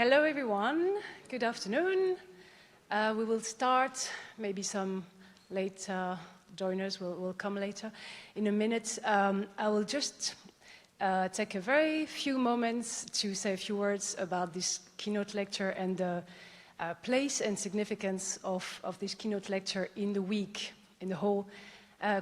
Hello everyone, good afternoon. We will start, maybe some late joiners will come later in a minute. I will just take a very few moments to say a few words about this keynote lecture and the place and significance of this keynote lecture in the week, in the whole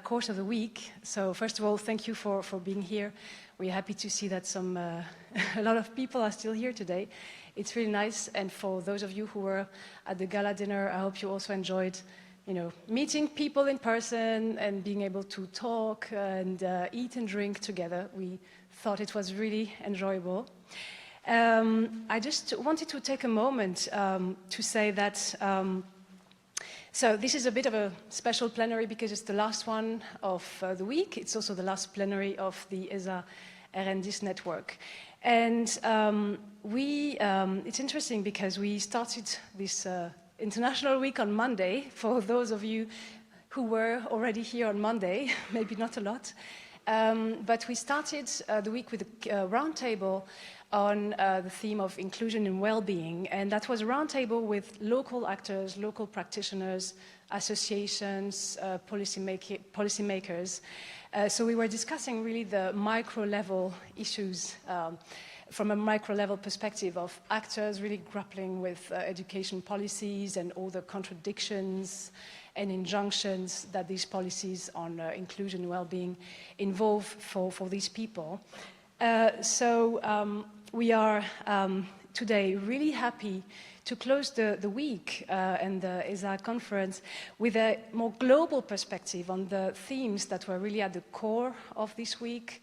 course of the week. So first of all, thank you for being here. We're happy to see that a lot of people are still here today. It's really nice, and for those of you who were at the gala dinner, I hope you also enjoyed, meeting people in person and being able to talk and eat and drink together. We thought it was really enjoyable. I just wanted to take a moment to say that so this is a bit of a special plenary because it's the last one of the week. It's also the last plenary of the ESA RNDIS network. And it's interesting because we started this International Week on Monday. For those of you who were already here on Monday, maybe not a lot, but we started the week with a roundtable on the theme of inclusion and well-being, and that was a roundtable with local actors, local practitioners, associations, policymakers. So we were discussing really the micro-level issues from a micro-level perspective of actors really grappling with education policies and all the contradictions and injunctions that these policies on inclusion and well-being involve for these people. We are today really happy to close the week and the ESA conference with a more global perspective on the themes that were really at the core of this week,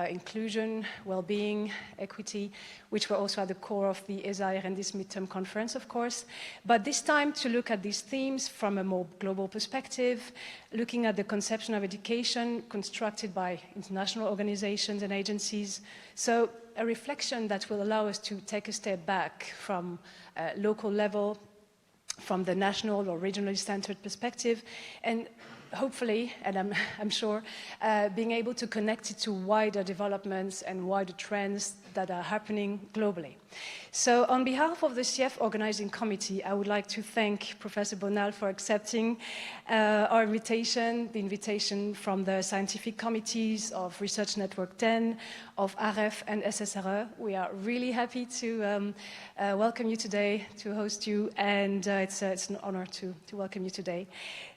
inclusion, well-being, equity, which were also at the core of the ESA RNDIS midterm conference, of course. But this time to look at these themes from a more global perspective, looking at the conception of education constructed by international organizations and agencies. So a reflection that will allow us to take a step back from local level, from the national or regionally centered perspective, and hopefully, and I'm sure, being able to connect it to wider developments and wider trends that are happening globally. So on behalf of the SIEF organizing committee, I would like to thank Professor Bonal for accepting our invitation, the invitation from the scientific committees of Research Network 10, of AREF and SSRE. We are really happy to welcome you today, to host you, and it's an honor to welcome you today.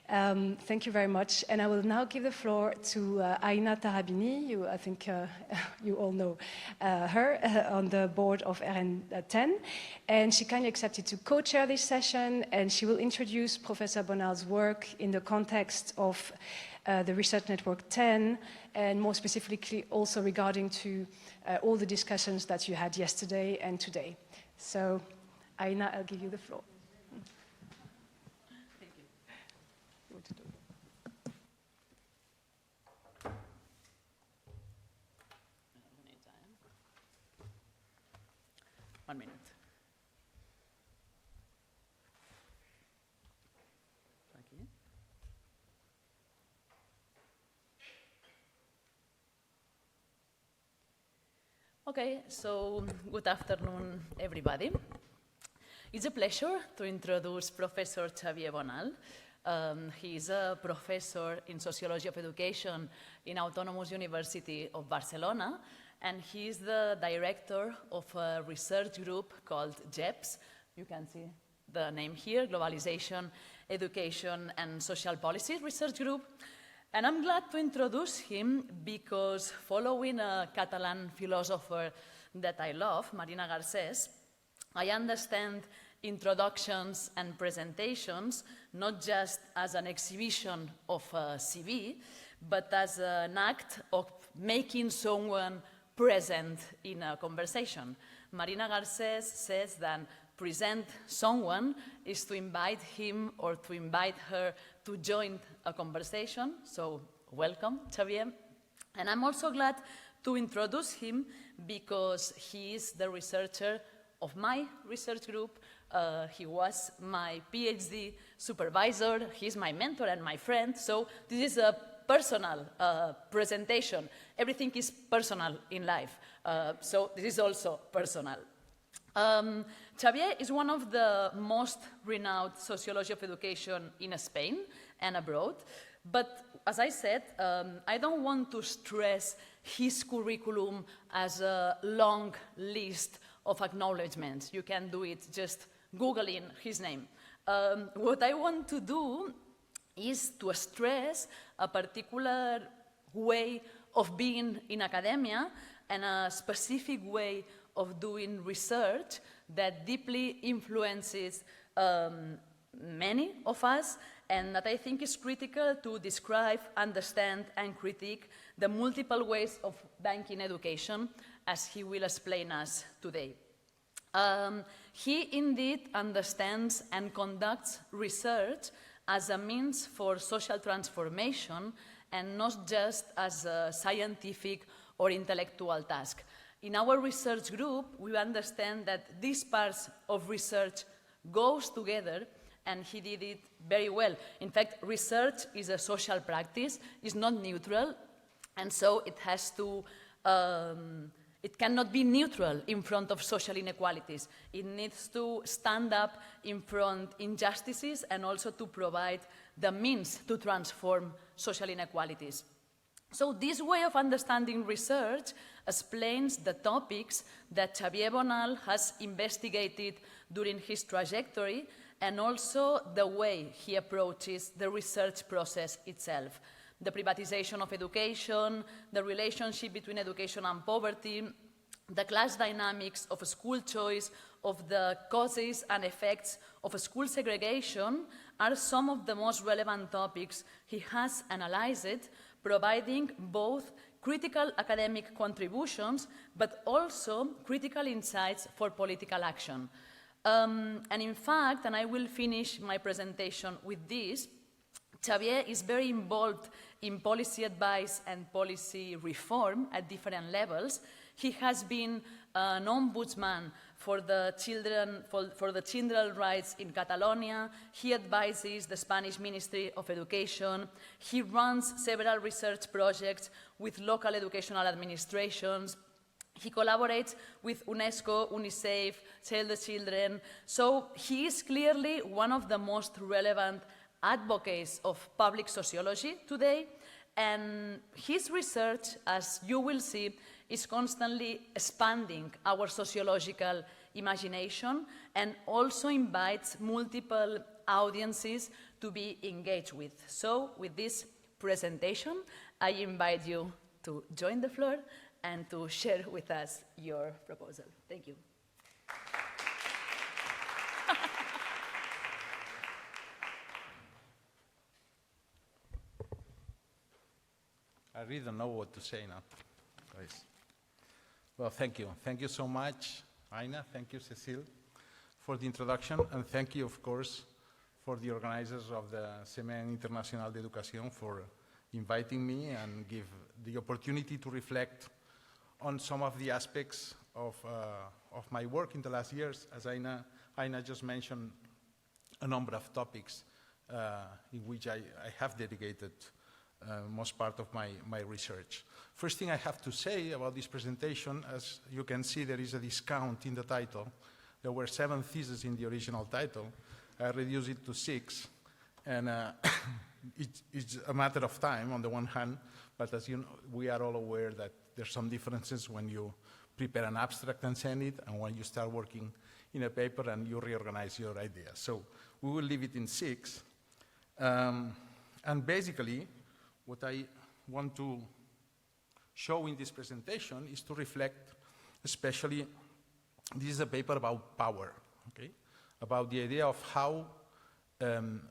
Thank you very much. And I will now give the floor to Aina Tarabini. I think you all know her on the board of RN10. And she kindly accepted to co-chair this session, and she will introduce Professor Bonal's work in the context of the Research Network 10, and more specifically also regarding to all the discussions that you had yesterday and today. So, Aina, I'll give you the floor. 1 minute. Okay. Okay, so good afternoon, everybody. It's a pleasure to introduce Professor Xavier Bonal. He's a professor in Sociology of Education in Autonomous University of Barcelona, and he's the director of a research group called GEPS. You can see the name here, Globalization, Education and Social Policies Research Group. And I'm glad to introduce him because following a Catalan philosopher that I love, Marina Garcés, I understand introductions and presentations not just as an exhibition of a CV, but as an act of making someone present in a conversation. Marina Garcés says that present someone is to invite him or to invite her to join a conversation. So welcome, Xavier. And I'm also glad to introduce him because he is the researcher of my research group. He was my PhD supervisor. He's my mentor and my friend. So this is a personal presentation. Everything is personal in life. So this is also personal. Xavier is one of the most renowned sociology of education in Spain and abroad. But as I said, I don't want to stress his curriculum as a long list of acknowledgements. You can do it just Googling his name. What I want to do is to stress a particular way of being in academia and a specific way of doing research that deeply influences many of us, and that I think is critical to describe, understand, and critique the multiple ways of banking education, as he will explain us today. He indeed understands and conducts research as a means for social transformation and not just as a scientific or intellectual task. In our research group, we understand that these parts of research goes together, and he did it very well. In fact, research is a social practice, it's not neutral, and so it has to, it cannot be neutral in front of social inequalities. It needs to stand up in front of injustices and also to provide the means to transform social inequalities. So this way of understanding research explains the topics that Xavier Bonal has investigated during his trajectory, and also the way he approaches the research process itself. The privatization of education, the relationship between education and poverty, the class dynamics of school choice, of the causes and effects of school segregation are some of the most relevant topics he has analyzed, providing both critical academic contributions, but also critical insights for political action. And in fact, and I will finish my presentation with this, Xavier is very involved in policy advice and policy reform at different levels. He has been an ombudsman for the children's rights in Catalonia. He advises the Spanish Ministry of Education. He runs several research projects with local educational administrations. He collaborates with UNESCO, UNICEF, Save the Children. So he is clearly one of the most relevant advocates of public sociology today. And his research, as you will see, is constantly expanding our sociological imagination and also invites multiple audiences to be engaged with. So with this presentation, I invite you to join the floor and to share with us your proposal. Thank you. I really don't know what to say now, guys. Well, thank you. Thank you so much, Aina. Thank you, Cecile, for the introduction. And thank you, of course, for the organizers of the Semaine Internationales d'Education for inviting me and give the opportunity to reflect on some of the aspects of my work in the last years. As Aina just mentioned, a number of topics in which I have dedicated most part of my research. First thing I have to say about this presentation, as you can see, there is a discount in the title. There were 7 theses in the original title. I reduced it to 6, and it's a matter of time on the one hand, but as you know, we are all aware that there's some differences when you prepare an abstract and send it, and when you start working in a paper and you reorganize your ideas. So we will leave it in 6. And basically, what I want to show in this presentation is to reflect, especially, this is a paper about power, okay? About the idea of how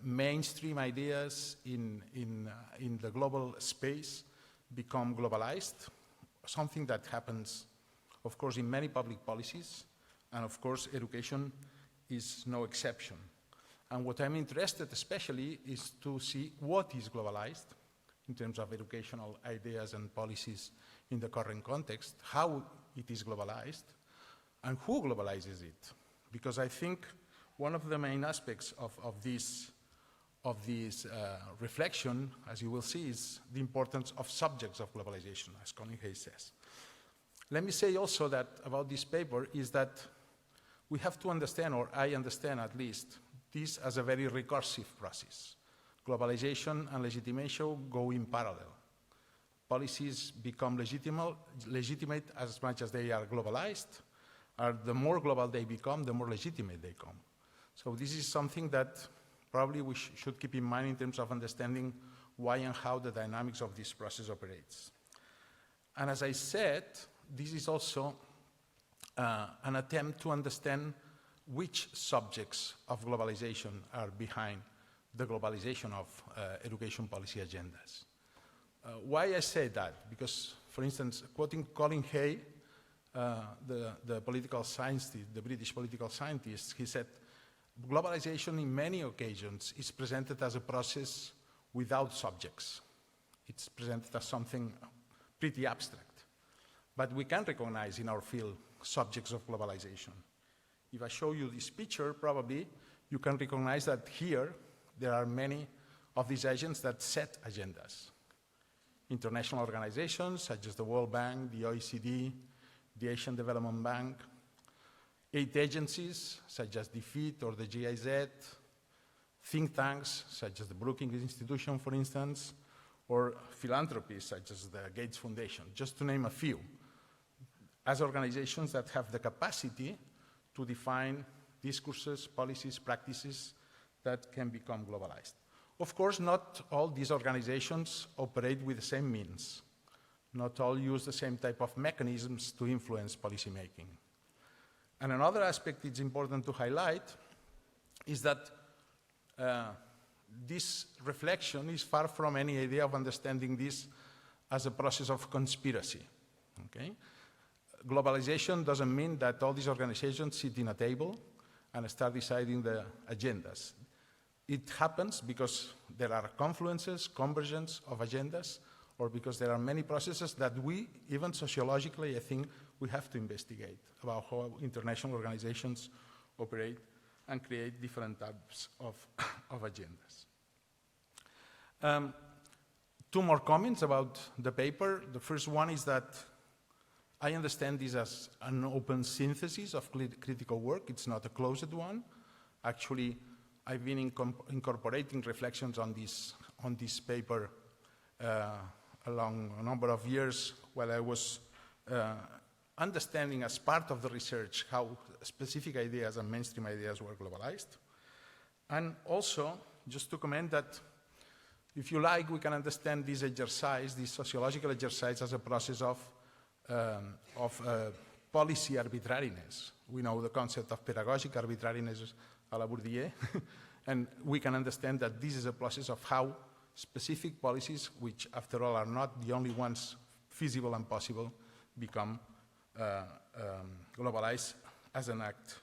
mainstream ideas in the global space become globalized, something that happens, of course, in many public policies, and of course, education is no exception. And what I'm interested especially is to see what is globalized in terms of educational ideas and policies in the current context, how it is globalized, and who globalizes it. Because I think one of the main aspects of this reflection, as you will see, is the importance of subjects of globalization, as Colin Hayes says. Let me say also that about this paper is that we have to understand, or I understand at least, this as a very recursive process. Globalization and legitimation go in parallel. Policies become legitimate as much as they are globalized, and the more global they become, the more legitimate they come. So this is something that probably we should keep in mind in terms of understanding why and how the dynamics of this process operates. And as I said, this is also an attempt to understand which subjects of globalization are behind the globalization of education policy agendas. Why I say that? Because, for instance, quoting Colin Hay, the political scientist, the British political scientist, he said, globalization in many occasions is presented as a process without subjects. It's presented as something pretty abstract. But we can recognize in our field subjects of globalization. If I show you this picture, probably you can recognize that here there are many of these agents that set agendas. International organizations such as the World Bank, the OECD, the Asian Development Bank, aid agencies such as the FIT or the GIZ, think tanks such as the Brookings Institution, for instance, or philanthropies such as the Gates Foundation, just to name a few, as organizations that have the capacity to define discourses, policies, practices that can become globalized. Of course, not all these organizations operate with the same means. Not all use the same type of mechanisms to influence policymaking. And another aspect it's important to highlight is that this reflection is far from any idea of understanding this as a process of conspiracy. Okay? Globalization doesn't mean that all these organizations sit in a table and start deciding the agendas. It happens because there are confluences, convergence of agendas, or because there are many processes that we, even sociologically, I think we have to investigate about how international organizations operate and create different types of agendas. Two more comments about the paper. The first one is that I understand this as an open synthesis of critical work. It's not a closed one. Actually, I've been incorporating reflections on this paper along a number of years while I was understanding as part of the research how specific ideas and mainstream ideas were globalized. And also, just to comment that if you like, we can understand this exercise, this sociological exercise, as a process of policy arbitrariness. We know the concept of pedagogic arbitrariness a la Bourdieu, and we can understand that this is a process of how specific policies, which after all are not the only ones feasible and possible, become globalized as an act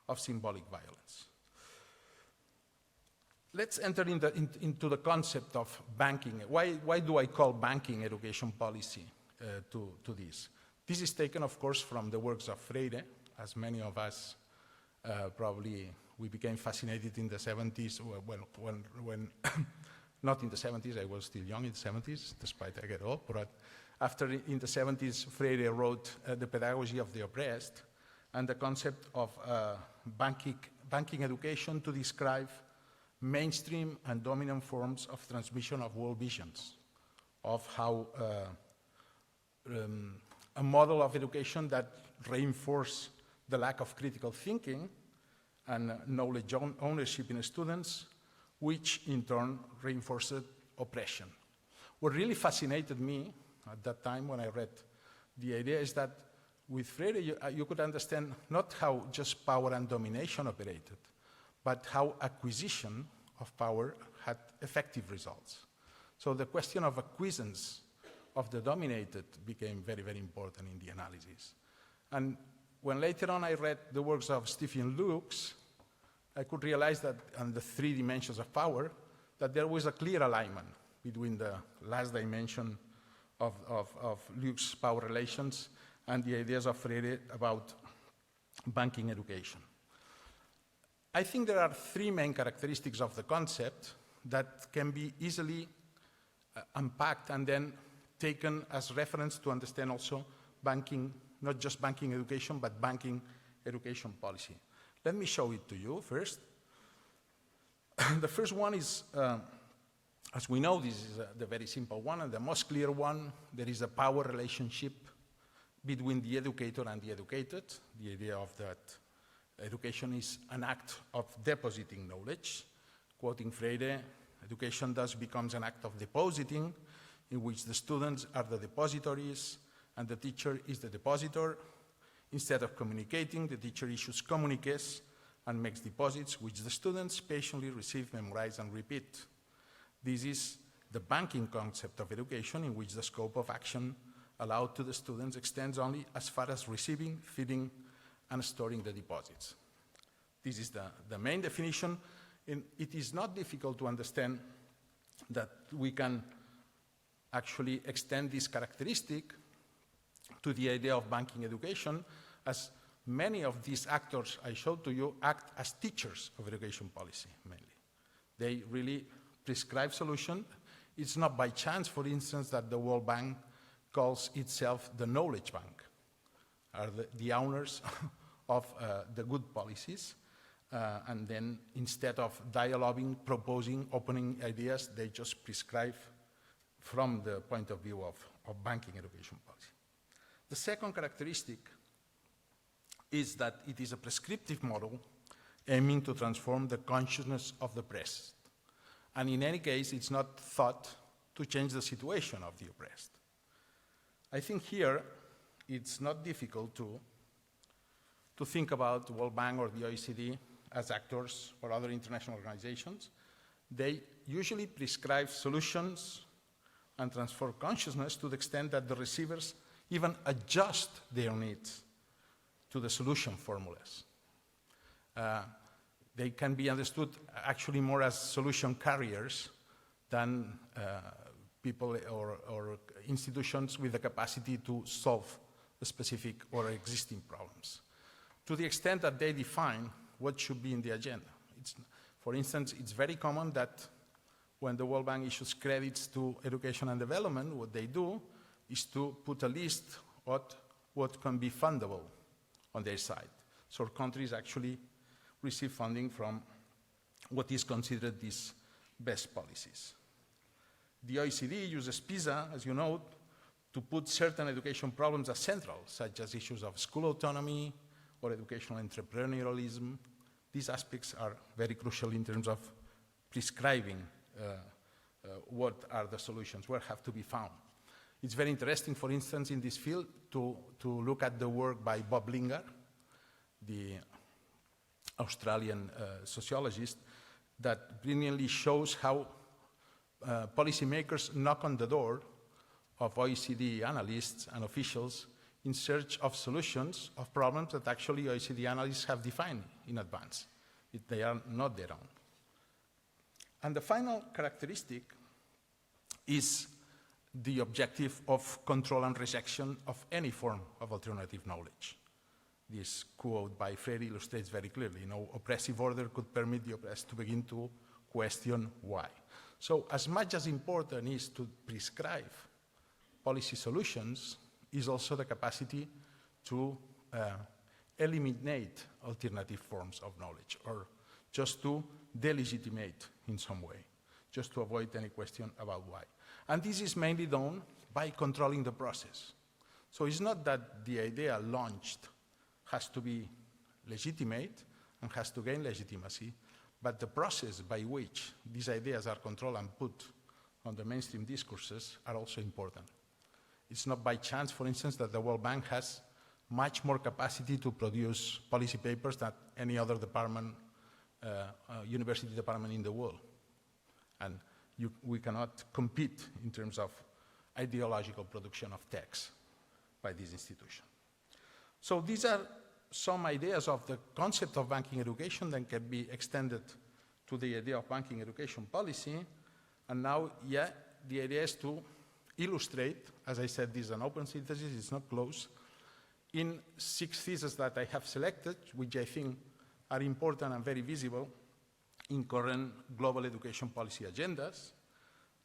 of symbolic violence. Let's enter into the concept of banking. Why do I call banking education policy to this? This is taken, of course, from the works of Freire, as many of us probably we became fascinated in the 70s, when not in the 70s, I was still young in the 70s, despite I get old, but after in the 70s, Freire wrote The Pedagogy of the Oppressed, and the concept of banking education to describe mainstream and dominant forms of transmission of world visions, of how a model of education that reinforces the lack of critical thinking and knowledge ownership in students, which in turn reinforced oppression. What really fascinated me at that time when I read the idea is that with Freire you could understand not how just power and domination operated, but how acquisition of power had effective results. So the question of acquiescence of the dominated became very, very important in the analysis. And when later on I read the works of Stephen Lukes, I could realize that on the 3 dimensions of power, that there was a clear alignment between the last dimension of Lukes' power relations and the ideas of Freire about banking education. I think there are 3 main characteristics of the concept that can be easily unpacked and then taken as reference to understand also banking, not just banking education, but banking education policy. Let me show it to you first. The first one is, as we know, this is the very simple one and the most clear one. There is a power relationship between the educator and the educated. The idea of that education is an act of depositing knowledge. Quoting Freire, education thus becomes an act of depositing, in which the students are the depositories and the teacher is the depositor. Instead of communicating, the teacher issues communiques and makes deposits, which the students patiently receive, memorize, and repeat. This is the banking concept of education, in which the scope of action allowed to the students extends only as far as receiving, feeding, and storing the deposits. This is the main definition. And it is not difficult to understand that we can actually extend this characteristic to the idea of banking education, as many of these actors I showed to you act as teachers of education policy, mainly. They really prescribe solutions. It's not by chance, for instance, that the World Bank calls itself the knowledge bank, are the owners of the good policies. And then instead of dialoguing, proposing, opening ideas, they just prescribe from the point of view of banking education policy. The second characteristic is that it is a prescriptive model aiming to transform the consciousness of the oppressed. And in any case, it's not thought to change the situation of the oppressed. I think here it's not difficult to think about the World Bank or the OECD as actors or other international organizations. They usually prescribe solutions and transform consciousness to the extent that the receivers even adjust their needs to the solution formulas. They can be understood actually more as solution carriers than people or institutions with the capacity to solve the specific or existing problems. To the extent that they define what should be in the agenda. For instance, it's very common that when the World Bank issues credits to education and development, what they do is to put a list of what can be fundable on their side. So countries actually receive funding from what is considered these best policies. The OECD uses PISA, as you know, to put certain education problems as central, such as issues of school autonomy or educational entrepreneurialism. These aspects are very crucial in terms of prescribing what are the solutions, where have to be found. It's very interesting, for instance, in this field to look at the work by Bob Lingard, the Australian sociologist, that brilliantly shows how policymakers knock on the door of OECD analysts and officials in search of solutions of problems that actually OECD analysts have defined in advance. They are not their own. And the final characteristic is the objective of control and rejection of any form of alternative knowledge. This quote by Freire illustrates very clearly, no oppressive order could permit the oppressed to begin to question why. So as much as important is to prescribe policy solutions, is also the capacity to eliminate alternative forms of knowledge, or just to delegitimate in some way, just to avoid any question about why. And this is mainly done by controlling the process. So it's not that the idea launched has to be legitimate and has to gain legitimacy, but the process by which these ideas are controlled and put on the mainstream discourses are also important. It's not by chance, for instance, that the World Bank has much more capacity to produce policy papers than any other department, university department in the world. And we cannot compete in terms of ideological production of texts by this institution. So these are some ideas of the concept of banking education that can be extended to the idea of banking education policy. And now, the idea is to illustrate, as I said, this is an open synthesis, it's not closed, in 6 theses that I have selected, which I think are important and very visible in current global education policy agendas.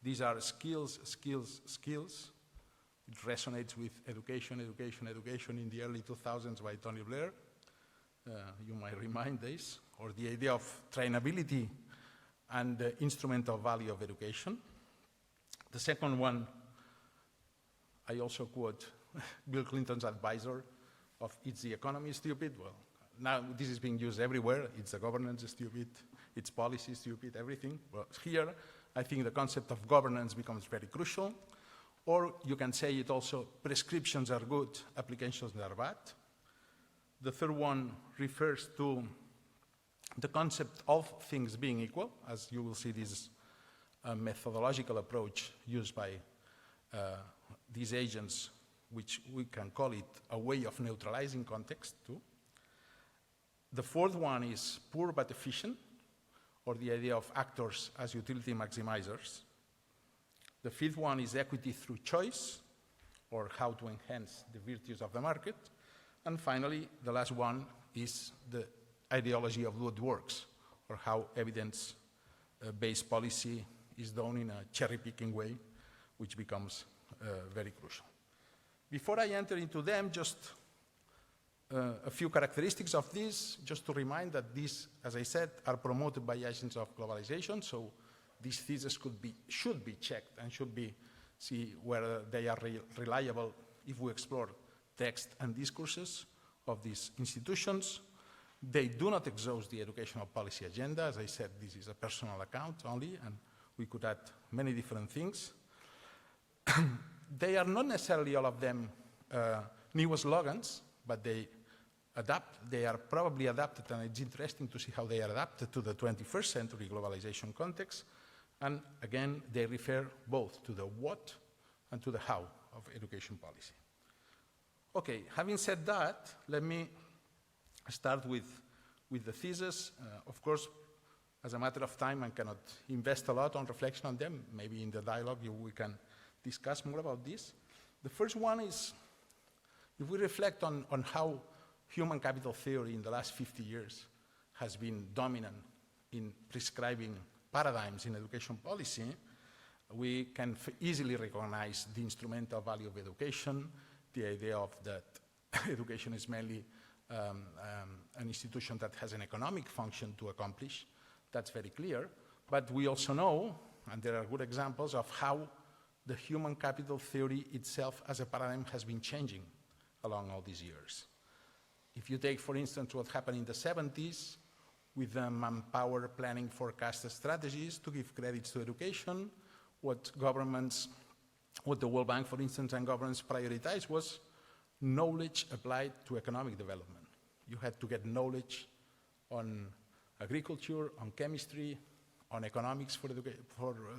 These are skills, skills, skills. It resonates with education, education, education in the early 2000s by Tony Blair. you might remind this, or the idea of trainability and the instrumental value of education. The second one, I also quote Bill Clinton's advisor of "Is the economy stupid?" Well, now this is being used everywhere. It's the governance is stupid, it's policy stupid, everything. Well, here, I think the concept of governance becomes very crucial. Or you can say it also, prescriptions are good, applications are bad. The third one refers to the concept of things being equal. As you will see, this is a methodological approach used by these agents, which we can call it a way of neutralizing context too. The fourth one is poor but efficient, or the idea of actors as utility maximizers. The fifth one is equity through choice, or how to enhance the virtues of the market. And finally, the last one is the ideology of what works, or how evidence-based policy is done in a cherry-picking way, which becomes very crucial. Before I enter into them, just a few characteristics of this, just to remind that these, as I said, are promoted by agents of globalization, so these theses should be checked and should be see whether they are reliable if we explore text and discourses of these institutions. They do not exhaust the educational policy agenda. As I said, this is a personal account only, and we could add many different things. They are not necessarily all of them new slogans, but they are probably adapted, and it's interesting to see how they are adapted to the 21st century globalization context. And again, they refer both to the what and to the how of education policy. Okay, having said that, let me start with the thesis. Of course, as a matter of time, I cannot invest a lot on reflection on them. Maybe in the dialogue we can discuss more about this. The first one is, if we reflect on how human capital theory in the last 50 years has been dominant in prescribing paradigms in education policy, we can easily recognize the instrumental value of education, the idea of that education is mainly an institution that has an economic function to accomplish. That's very clear. But we also know, and there are good examples of how the human capital theory itself as a paradigm has been changing along all these years. If you take, for instance, what happened in the 70s with the manpower planning forecast strategies to give credits to education, what the World Bank, for instance, and governments prioritized was knowledge applied to economic development. You had to get knowledge on agriculture, on chemistry, on economics for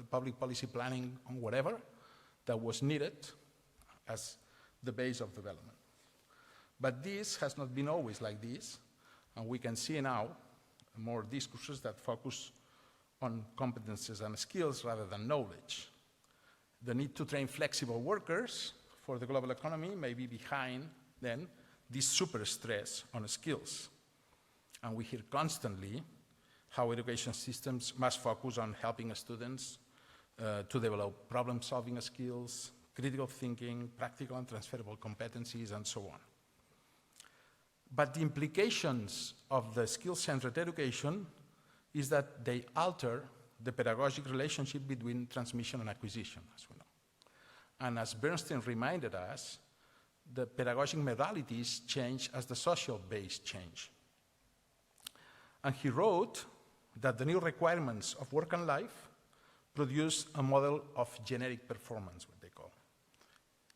public policy planning, on whatever that was needed as the base of development. But this has not been always like this, and we can see now more discourses that focus on competences and skills rather than knowledge. The need to train flexible workers for the global economy may be behind, then, this super stress on skills. And we hear constantly how education systems must focus on helping students to develop problem-solving skills, critical thinking, practical and transferable competencies, and so on. But the implications of the skill-centered education is that they alter the pedagogic relationship between transmission and acquisition, as we know. And as Bernstein reminded us, the pedagogic modalities change as the social base change. And he wrote that the new requirements of work and life produce a model of generic performance, what they call.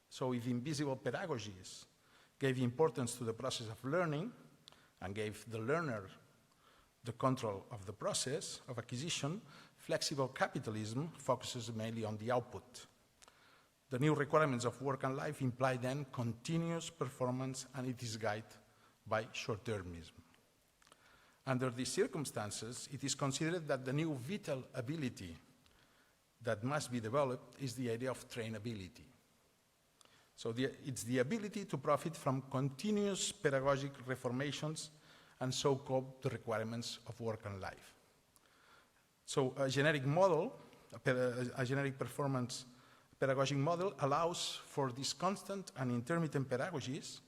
So if invisible pedagogies gave importance to the process of learning and gave the learner the control of the process of acquisition, flexible capitalism focuses mainly on the output. The new requirements of work and life imply then continuous performance, and it is guided by short-termism. Under these circumstances, it is considered that the new vital ability that must be developed is the idea of trainability. So it's the ability to profit from continuous pedagogic reformations and so cope the requirements of work and life. So a generic model, a generic performance pedagogic model allows for these constant and intermittent pedagogies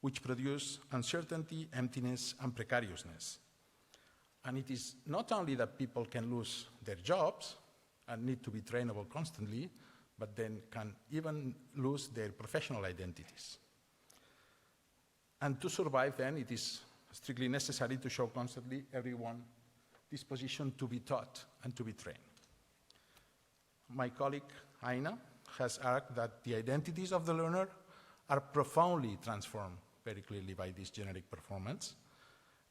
which produce uncertainty, emptiness, and precariousness. And it is not only that people can lose their jobs and need to be trainable constantly, but then can even lose their professional identities. And to survive then, it is strictly necessary to show constantly everyone disposition to be taught and to be trained. My colleague, Aina, has argued that the identities of the learner are profoundly transformed very clearly by this generic performance.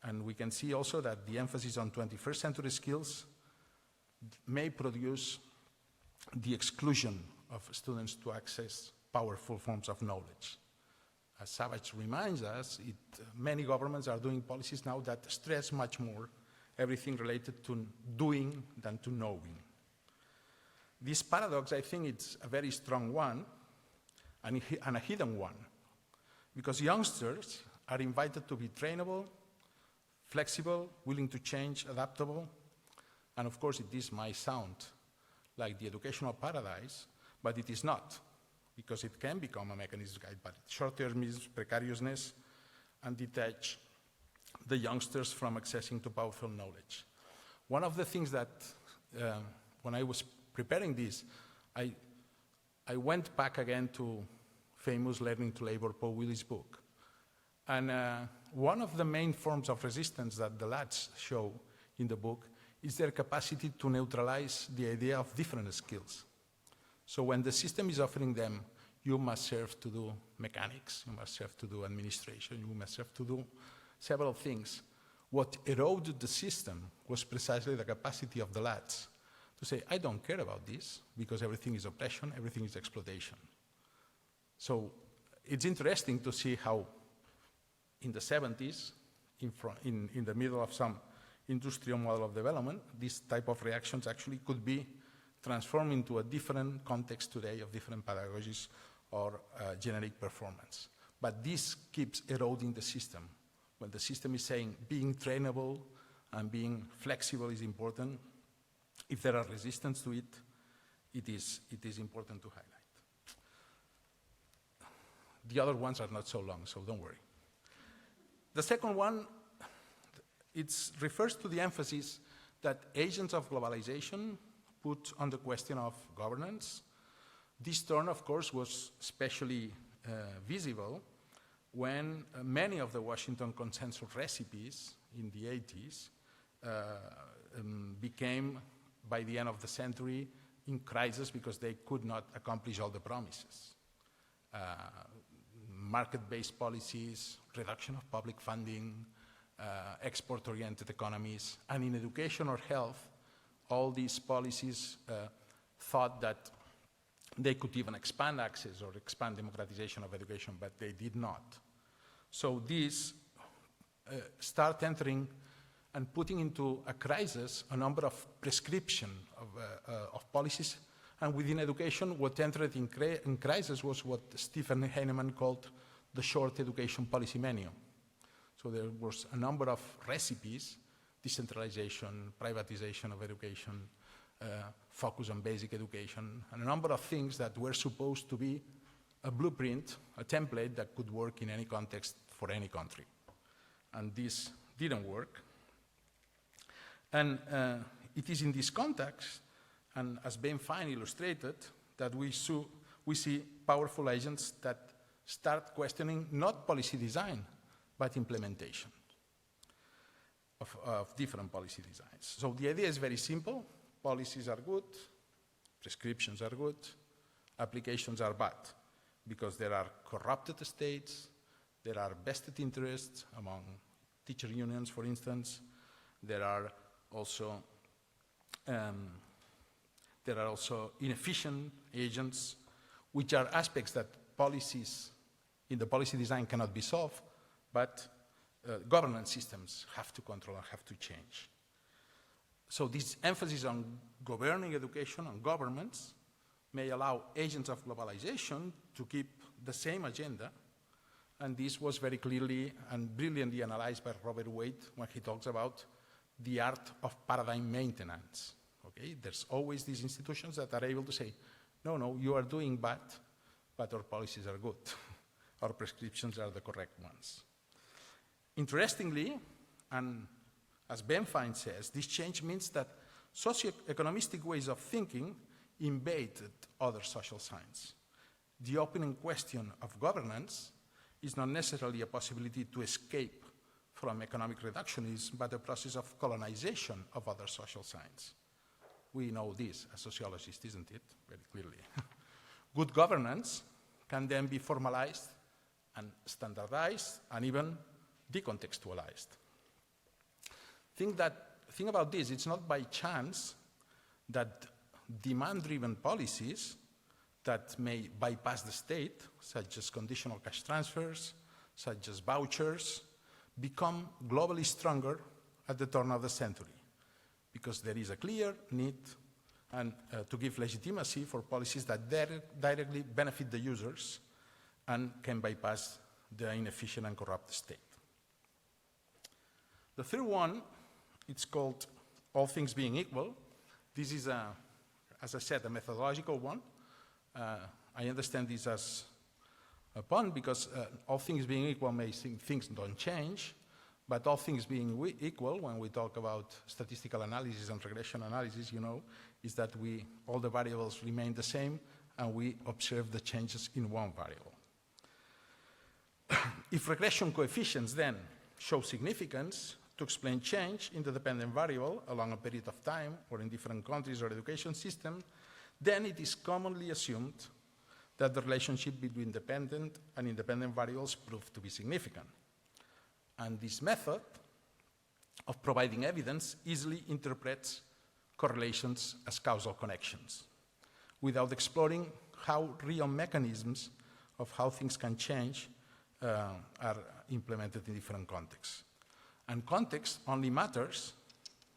And we can see also that the emphasis on 21st century skills may produce the exclusion of students to access powerful forms of knowledge. As Savage reminds us, many governments are doing policies now that stress much more everything related to doing than to knowing. This paradox, I think, it's a very strong one and a hidden one, because youngsters are invited to be trainable, flexible, willing to change, adaptable, and of course this might sound like the educational paradise, but it is not, because it can become a mechanism guide, but short-termism, precariousness, and detach the youngsters from accessing to powerful knowledge. One of the things that, when I was preparing this, I went back again to famous Learning to Labor, Paul Willis' book. And one of the main forms of resistance that the lads show in the book is their capacity to neutralize the idea of different skills. So when the system is offering them, you must serve to do mechanics, you must serve to do administration, you must serve to do several things. What eroded the system was precisely the capacity of the lads to say, I don't care about this, because everything is oppression, everything is exploitation. So it's interesting to see how in the 70s, in the middle of some industrial model of development, this type of reactions actually could be transformed into a different context today of different pedagogies or generic performance. But this keeps eroding the system. When the system is saying being trainable and being flexible is important, if there are resistance to it, it is important to highlight. The other ones are not so long, so don't worry. The second one, it refers to the emphasis that agents of globalization put on the question of governance. This turn, of course, was especially visible when many of the Washington Consensus recipes in the 80s became, by the end of the century, in crisis because they could not accomplish all the promises. Market-based policies, reduction of public funding, export-oriented economies, and in education or health, all these policies thought that they could even expand access or expand democratization of education, but they did not. So these start entering and putting into a crisis a number of prescription of policies, and within education, what entered in crisis was what Stephen Heinemann called the short education policy menu. So there was a number of recipes, decentralization, privatization of education, focus on basic education, and a number of things that were supposed to be a blueprint, a template that could work in any context for any country. And this didn't work. And it is in this context, and as Ben Fine illustrated, that we see powerful agents that start questioning not policy design, but implementation of different policy designs. So the idea is very simple. Policies are good, prescriptions are good, applications are bad, because there are corrupted states, there are vested interests among teacher unions, for instance. There are also inefficient agents, which are aspects that policies in the policy design cannot be solved, but governance systems have to control and have to change. So this emphasis on governing education and governments may allow agents of globalization to keep the same agenda, and this was very clearly and brilliantly analyzed by Robert Wade when he talks about the art of paradigm maintenance. Okay? There's always these institutions that are able to say, no, you are doing bad, but our policies are good. our prescriptions are the correct ones. Interestingly, and as Benfine says, this change means that socio-economistic ways of thinking invaded other social sciences. The opening question of governance is not necessarily a possibility to escape from economic reductionism, but a process of colonization of other social sciences. We know this as sociologists, isn't it? Very clearly. Good governance can then be formalized and standardized and even decontextualized. Think about this, it's not by chance that demand-driven policies that may bypass the state, such as conditional cash transfers, such as vouchers, become globally stronger at the turn of the century, because there is a clear need to give legitimacy for policies that directly benefit the users and can bypass the inefficient and corrupt state. The third one, it's called All Things Being Equal. This is, as I said, a methodological one. I understand this as a pun because all things being equal may think things don't change, but all things being equal, when we talk about statistical analysis and regression analysis, you know, is that all the variables remain the same and we observe the changes in one variable. If regression coefficients then show significance to explain change in the dependent variable along a period of time or in different countries or education systems, then it is commonly assumed that the relationship between dependent and independent variables proved to be significant. And this method of providing evidence easily interprets correlations as causal connections, without exploring how real mechanisms of how things can change are implemented in different contexts. And context only matters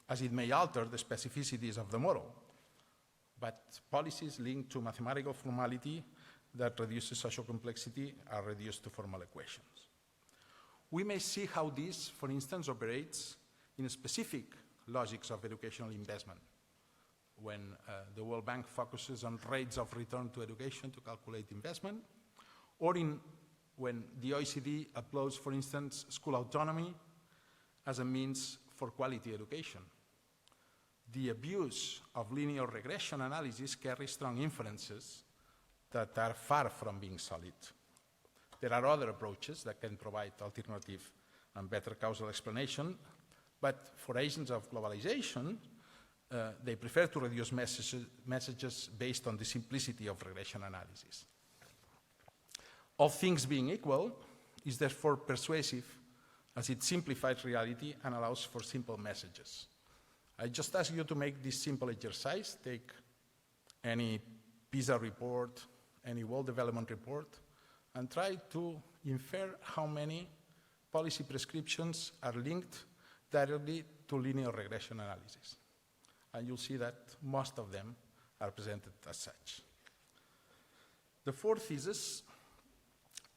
as it may alter the specificities of the model, but policies linked to mathematical formality that reduces social complexity are reduced to formal equations. We may see how this, for instance, operates in specific logics of educational investment, when the World Bank focuses on rates of return to education to calculate investment, or when the OECD applauds, for instance, school autonomy as a means for quality education. The abuse of linear regression analysis carries strong inferences that are far from being solid. There are other approaches that can provide alternative and better causal explanation, but for agents of globalization, they prefer to reduce messages based on the simplicity of regression analysis. All things being equal is therefore persuasive as it simplifies reality and allows for simple messages. I just ask you to make this simple exercise. Take any PISA report, any World Development Report, and try to infer how many policy prescriptions are linked directly to linear regression analysis. And you'll see that most of them are presented as such. The fourth thesis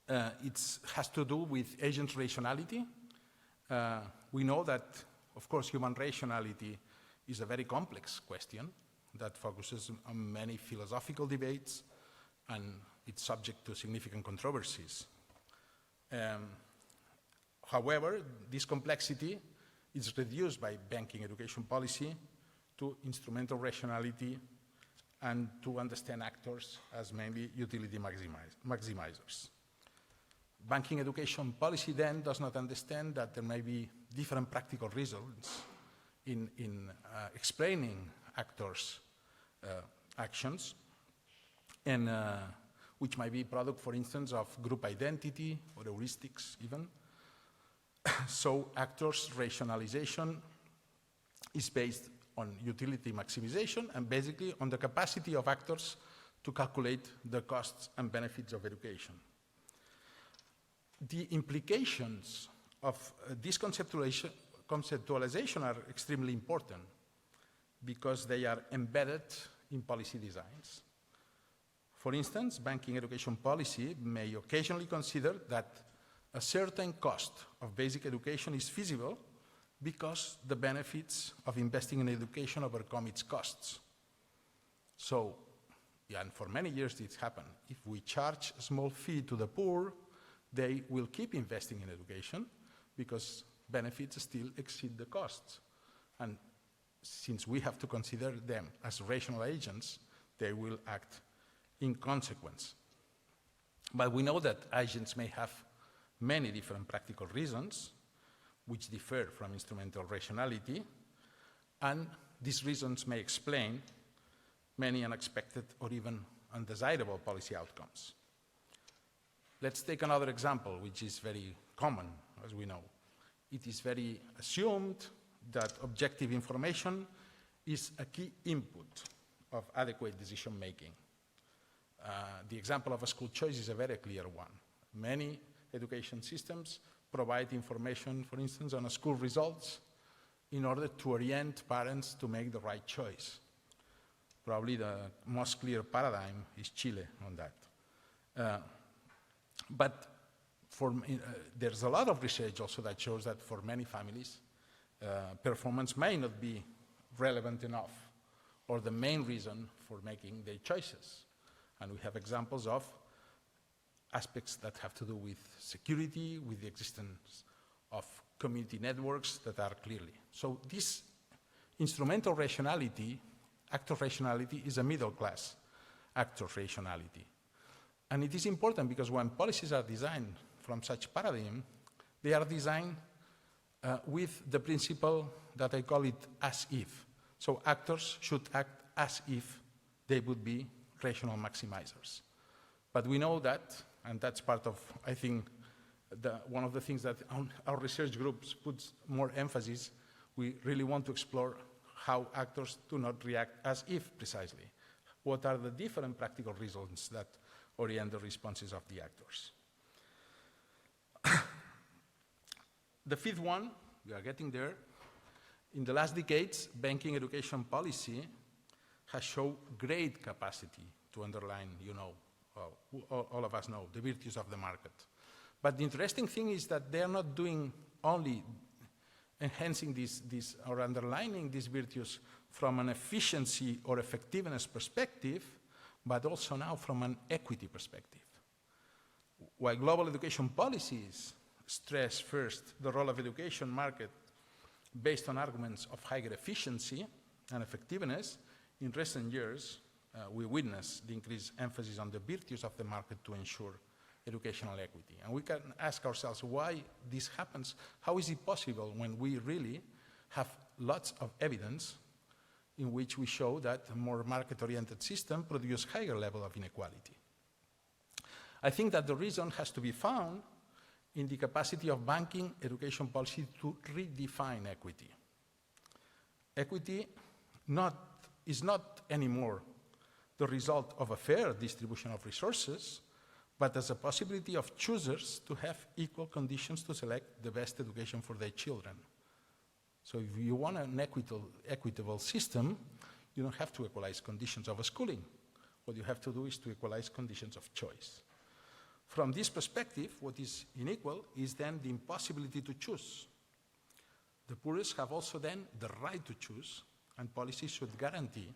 has to do with agent rationality. We know that, of course, human rationality is a very complex question that focuses on many philosophical debates, and it's subject to significant controversies. However, this complexity is reduced by banking education policy to instrumental rationality and to understand actors as mainly utility maximizers. Banking education policy then does not understand that there may be different practical reasons in explaining actors' actions, and which might be product, for instance, of group identity or heuristics even. So actors' rationalization is based on utility maximization and basically on the capacity of actors to calculate the costs and benefits of education. The implications of this conceptualization are extremely important because they are embedded in policy designs. For instance, banking education policy may occasionally consider that a certain cost of basic education is feasible because the benefits of investing in education overcome its costs. So, and for many years it's happened. If we charge a small fee to the poor, they will keep investing in education because benefits still exceed the costs. And since we have to consider them as rational agents, they will act in consequence. But we know that agents may have many different practical reasons which differ from instrumental rationality, and these reasons may explain many unexpected or even undesirable policy outcomes. Let's take another example, which is very common, as we know. It is very assumed that objective information is a key input of adequate decision-making. The example of a school choice is a very clear one. Many education systems provide information, for instance, on school results in order to orient parents to make the right choice. Probably the most clear paradigm is Chile on that. But there's a lot of research also that shows that for many families, performance may not be relevant enough or the main reason for making their choices. And we have examples of aspects that have to do with security, with the existence of community networks that are clearly. So this instrumental rationality, act of rationality, is a middle class act of rationality. And it is important because when policies are designed from such paradigm, they are designed with the principle that I call it as if. So actors should act as if they would be rational maximizers. But we know that, and that's part of, I think, one of the things that our research groups puts more emphasis. We really want to explore how actors do not react as if precisely. What are the different practical reasons that orient the responses of the actors? The fifth one, we are getting there. In the last decades, banking education policy has shown great capacity to underline, all of us know, the virtues of the market. But the interesting thing is that they are not doing only enhancing these or underlining these virtues from an efficiency or effectiveness perspective, but also now from an equity perspective. While global education policies stress first the role of education market based on arguments of higher efficiency and effectiveness, in recent years, we witness the increased emphasis on the virtues of the market to ensure educational equity. And we can ask ourselves why this happens. How is it possible when we really have lots of evidence in which we show that a more market-oriented system produces higher level of inequality? I think that the reason has to be found in the capacity of banking education policy to redefine equity. Equity is not anymore the result of a fair distribution of resources, but as a possibility of choosers to have equal conditions to select the best education for their children. So if you want an equitable system, you don't have to equalize conditions of schooling. What you have to do is to equalize conditions of choice. From this perspective, what is unequal is then the impossibility to choose. The poorest have also then the right to choose, and policies should guarantee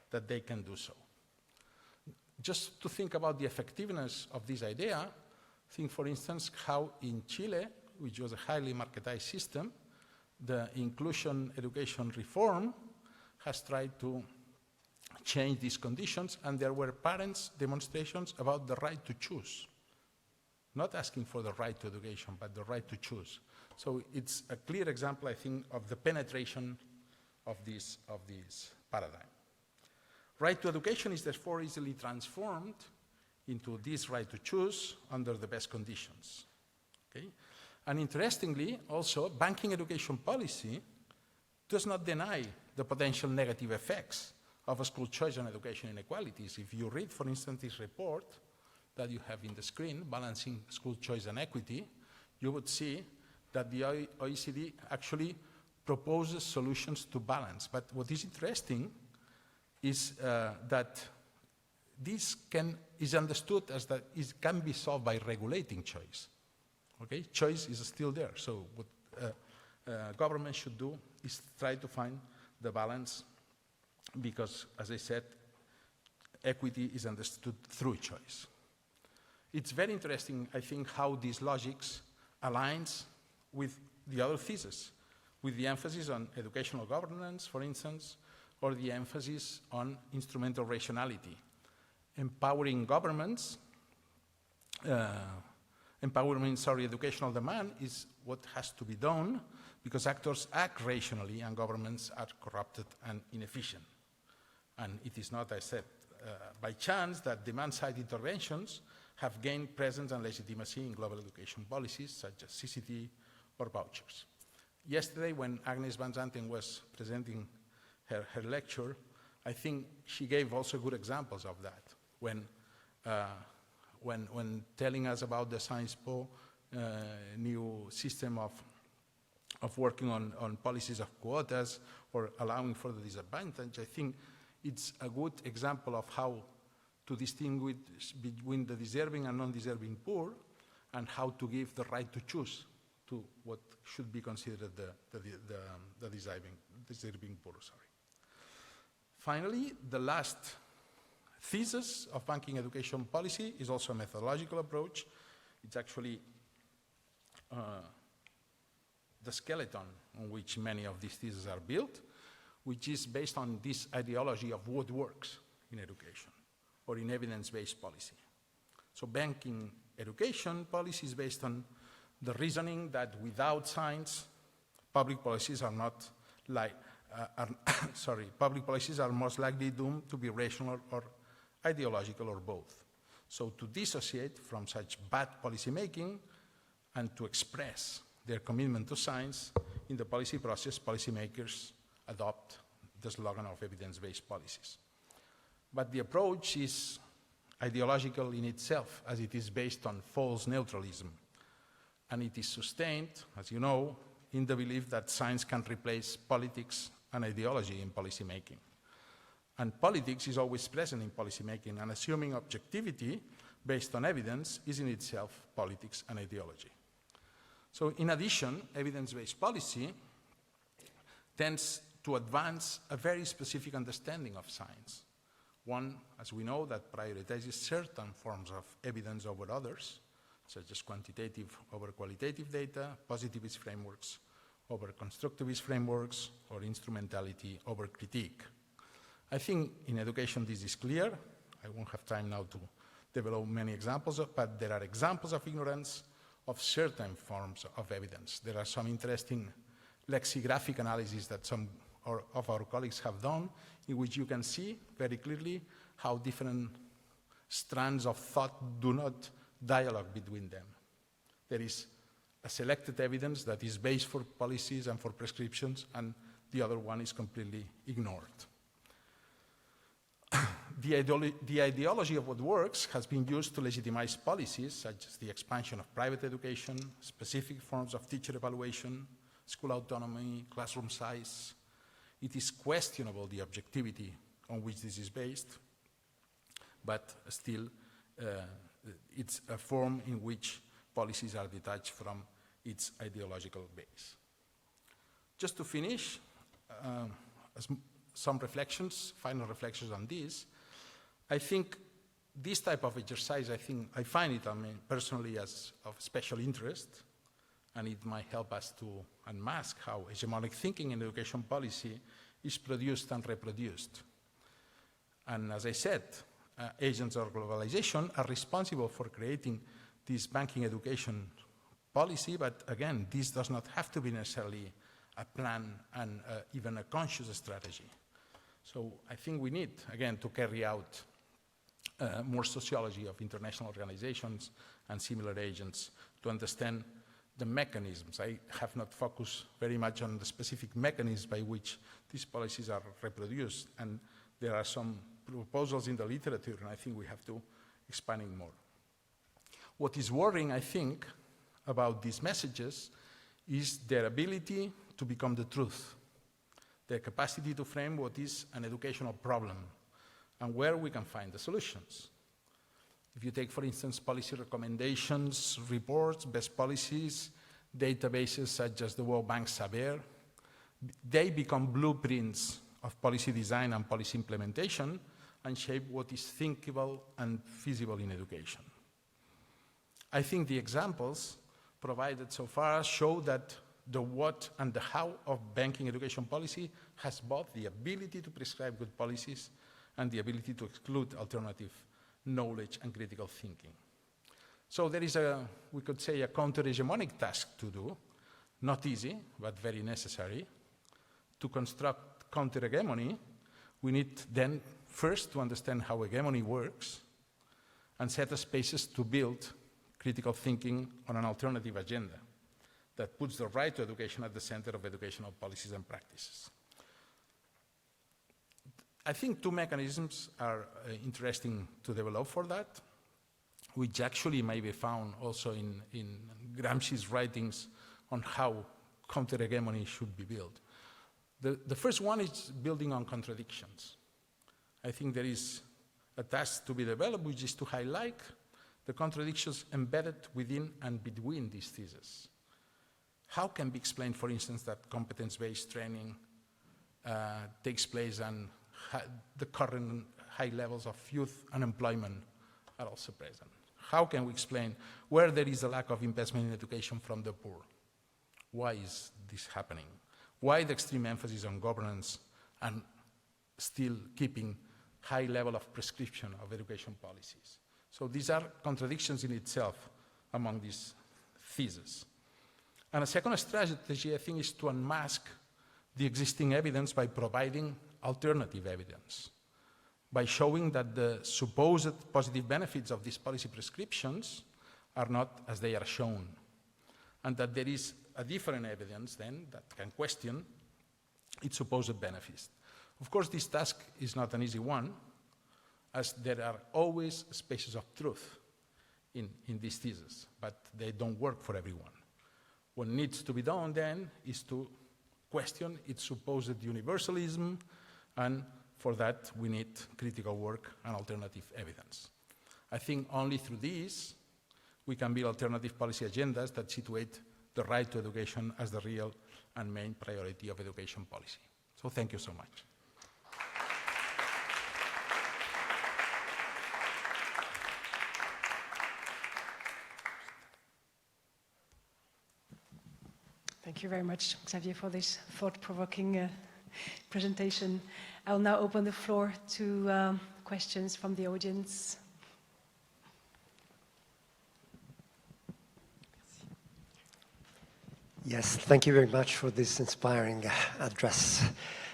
that they can do so. Just to think about the effectiveness of this idea, think, for instance, how in Chile, which was a highly marketized system, the inclusion education reform has tried to change these conditions, and there were parents' demonstrations about the right to choose. Not asking for the right to education, but the right to choose. So it's a clear example, I think, of the penetration of this paradigm. Right to education is therefore easily transformed into this right to choose under the best conditions. Okay? And interestingly, also, banking education policy does not deny the potential negative effects of a school choice on education inequalities. If you read, for instance, this report that you have in the screen, Balancing School Choice and Equity, you would see that the OECD actually proposes solutions to balance. But what is interesting is that this is understood as that it can be solved by regulating choice. Okay? Choice is still there. So what government should do is try to find the balance because, as I said, equity is understood through choice. it's very interesting, I think, how these logics aligns with the other theses, with the emphasis on educational governance, for instance, or the emphasis on instrumental rationality. Empowering governments, educational demand is what has to be done because actors act rationally and governments are corrupted and inefficient. And it is not, I said, by chance that demand-side interventions have gained presence and legitimacy in global education policies such as CCT or vouchers. Yesterday, when Agnes Van Zanten was presenting her lecture, I think she gave also good examples of that. When telling us about the Sciences Po new system of working on policies of quotas or allowing for the disadvantage, I think it's a good example of how to distinguish between the deserving and non-deserving poor and how to give the right to choose to what should be considered the deserving poor. Sorry. Finally, the last thesis of banking education policy is also a methodological approach. It's actually the skeleton on which many of these theses are built, which is based on this ideology of what works in education or in evidence-based policy. So banking education policy is based on the reasoning that without science, public policies are not like, public policies are most likely doomed to be rational or ideological or both. So to dissociate from such bad policymaking and to express their commitment to science in the policy process, policymakers adopt the slogan of evidence-based policies. But the approach is ideological in itself, as it is based on false neutralism. And it is sustained, as you know, in the belief that science can replace politics and ideology in policymaking. And politics is always present in policymaking, and assuming objectivity based on evidence is in itself politics and ideology. So in addition, evidence-based policy tends to advance a very specific understanding of science. One, as we know, that prioritizes certain forms of evidence over others, such as quantitative over qualitative data, positivist frameworks over constructivist frameworks, or instrumentality over critique. I think in education this is clear. I won't have time now to develop many examples, but there are examples of ignorance of certain forms of evidence. There are some interesting lexicographic analysis that some of our colleagues have done, in which you can see very clearly how different strands of thought do not dialogue between them. There is a selected evidence that is based for policies and for prescriptions, and the other one is completely ignored. The ideology of what works has been used to legitimize policies such as the expansion of private education, specific forms of teacher evaluation, school autonomy, classroom size. It is questionable the objectivity on which this is based, but still it's a form in which policies are detached from its ideological base. Just to finish, some reflections, final reflections on this. I think this type of exercise, I find it, personally as of special interest, and it might help us to unmask how hegemonic thinking in education policy is produced and reproduced. And as I said, agents of globalization are responsible for creating this banking education policy, but again, this does not have to be necessarily a plan and even a conscious strategy. So I think we need, again, to carry out more sociology of international organizations and similar agents to understand the mechanisms. I have not focused very much on the specific mechanisms by which these policies are reproduced, and there are some proposals in the literature, and I think we have to expand it more. What is worrying, I think, about these messages is their ability to become the truth, their capacity to frame what is an educational problem and where we can find the solutions. If you take, for instance, policy recommendations, reports, best policies, databases such as the World Bank's SABER, they become blueprints of policy design and policy implementation and shape what is thinkable and feasible in education. I think the examples provided so far show that the what and the how of banking education policy has both the ability to prescribe good policies and the ability to exclude alternative knowledge and critical thinking. So there is we could say, a counter-hegemonic task to do, not easy, but very necessary. To construct counter-hegemony, we need then first to understand how hegemony works and set the spaces to build critical thinking on an alternative agenda that puts the right to education at the center of educational policies and practices. I think two mechanisms are interesting to develop for that, which actually may be found also in Gramsci's writings on how counter-hegemony should be built. The first one is building on contradictions. I think there is a task to be developed, which is to highlight the contradictions embedded within and between these theses. How can be explained, for instance, that competence-based training takes place and the current high levels of youth unemployment are also present? How can we explain where there is a lack of investment in education from the poor? Why is this happening? Why the extreme emphasis on governance and still keeping high level of prescription of education policies? So these are contradictions in itself among these theses. And a second strategy, I think, is to unmask the existing evidence by providing alternative evidence, by showing that the supposed positive benefits of these policy prescriptions are not as they are shown, and that there is a different evidence then that can question its supposed benefits. Of course, this task is not an easy one, as there are always spaces of truth in these theses, but they don't work for everyone. What needs to be done then is to question its supposed universalism, and for that we need critical work and alternative evidence. I think only through this we can build alternative policy agendas that situate the right to education as the real and main priority of education policy. So thank you so much. Thank you very much, Xavier, for this thought-provoking presentation. I'll now open the floor to questions from the audience. Yes, thank you very much for this inspiring address.